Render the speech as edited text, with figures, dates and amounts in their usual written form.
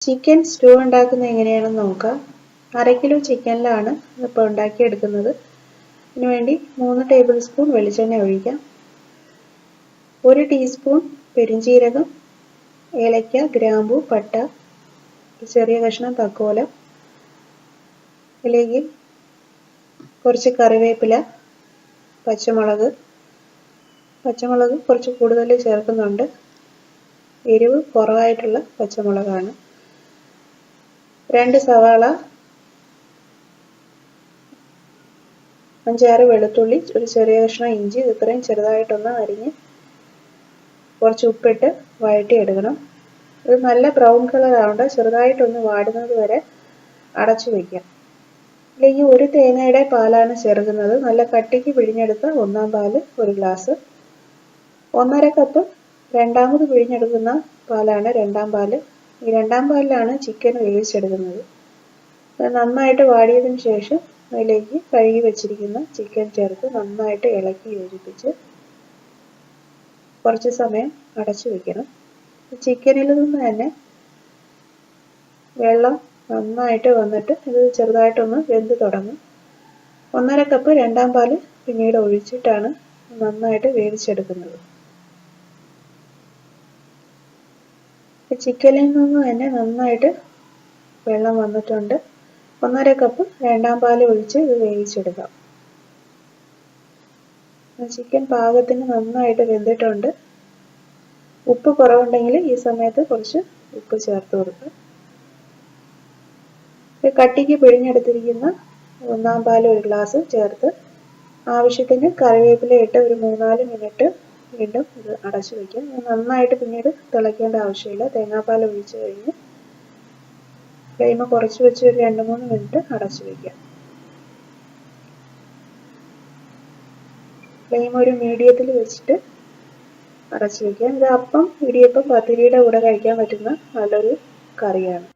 Chicken stew ഉണ്ടാക്കുന്നത് എങ്ങനെയാണെന്ന് നോക്കാം. 1/2 കിലോ ചിക്കനിലാണ് ഇപ്പോൾ ഉണ്ടാക്കിയെടുക്കുന്നത്. ഇതിനുവേണ്ടി 3 ടേബിൾ സ്പൂൺ വെളിച്ചെണ്ണ ഒഴിക്കാം. 1 ടീസ്പൂൺ പെരിഞ്ജീരകം, ഏലക്ക, ഗ്രാമ്പു, പട്ട, ചെറിയ കഷ്ണം തക്കോലം, ഇതിലേക്ക് കുറച്ച് കറിവേപ്പില, പച്ചമുളക് കുറച്ച് കൂടുതൽ ചേർക്കുന്നുണ്ട്. എരിവ് കുറവായിട്ടുള്ള പച്ചമുളകാണ്. 2 സവാള, 5-6 വെളുത്തുള്ളി, ഒരു ചെറിയ കഷ്ണം ഇഞ്ചി, ഇത്രയും ചെറുതായിട്ടൊന്ന് അരിഞ്ഞ് കുറച്ച് ഉപ്പിട്ട് വഴറ്റിയെടുക്കണം. ഇത് നല്ല ബ്രൗൺ കളർ ആവണ്ട, ചെറുതായിട്ടൊന്ന് വാടുന്നത് വരെ അടച്ചു വയ്ക്കാം. ഇതിലേക്ക് 1 തേങ്ങയുടെ പാലാണ് ചേർക്കുന്നത്. നല്ല കട്ടിക്ക് പിഴിഞ്ഞെടുത്ത 1-ാം പാല് 1 ഗ്ലാസ്. 1/2 കപ്പ് രണ്ടാമത് പിഴിഞ്ഞെടുക്കുന്ന പാലാണ് 2-ാം പാല്. ഈ 2-ാം പാലിലാണ് ചിക്കൻ വേവിച്ചെടുക്കുന്നത്. നന്നായിട്ട് വാടിയതിന് ശേഷം അതിലേക്ക് കഴുകി വെച്ചിരിക്കുന്ന ചിക്കൻ ചേർത്ത് നന്നായിട്ട് ഇളക്കി യോജിപ്പിച്ച് കുറച്ച് സമയം അടച്ചു വെക്കണം. ചിക്കനിൽ നിന്ന് തന്നെ വെള്ളം നന്നായിട്ട് വന്നിട്ട് ഇത് ചെറുതായിട്ടൊന്ന് വെന്ത് തുടങ്ങും. 1/2 കപ്പ് 2-ാം പാല് പിന്നീട് ഒഴിച്ചിട്ടാണ് നന്നായിട്ട് വേവിച്ചെടുക്കുന്നത്. ചിക്കനിൽ നിന്ന് തന്നെ നന്നായിട്ട് വെള്ളം വന്നിട്ടുണ്ട്. 1/2 കപ്പ് 2-ാം പാല് ഒഴിച്ച് ഇത് വേവിച്ചെടുക്കാം. ചിക്കൻ പാകത്തിന് നന്നായിട്ട് വെന്തിട്ടുണ്ട്. ഉപ്പ് കുറവുണ്ടെങ്കിൽ ഈ സമയത്ത് കുറച്ച് ഉപ്പ് ചേർത്ത് കൊടുക്കുക. കട്ടിക്ക് പിഴിഞ്ഞെടുത്തിരിക്കുന്ന 1-ാം പാല് 1 ഗ്ലാസ് ചേർത്ത് ആവശ്യത്തിന് കറിവേപ്പില ഇട്ട് ഒരു 3-4 മിനിറ്റ് വീണ്ടും ഇത് അടച്ചു വയ്ക്കാം. നന്നായിട്ട് പിന്നീട് തിളയ്ക്കേണ്ട ആവശ്യമില്ല. തേങ്ങാപ്പാൽ ഒഴിച്ച് കഴിഞ്ഞ് ഫ്ലെയിം കുറച്ച് വെച്ച് ഒരു 2-3 മിനിറ്റ് അടച്ചു വയ്ക്കാം. ഫ്ലെയിം ഒരു മീഡിയത്തിൽ വെച്ചിട്ട് അടച്ചു വയ്ക്കാം. ഇത് അപ്പം, ഇടിയപ്പം, പത്തിരിയുടെ കൂടെ കഴിക്കാൻ പറ്റുന്ന നല്ലൊരു കറിയാണ്.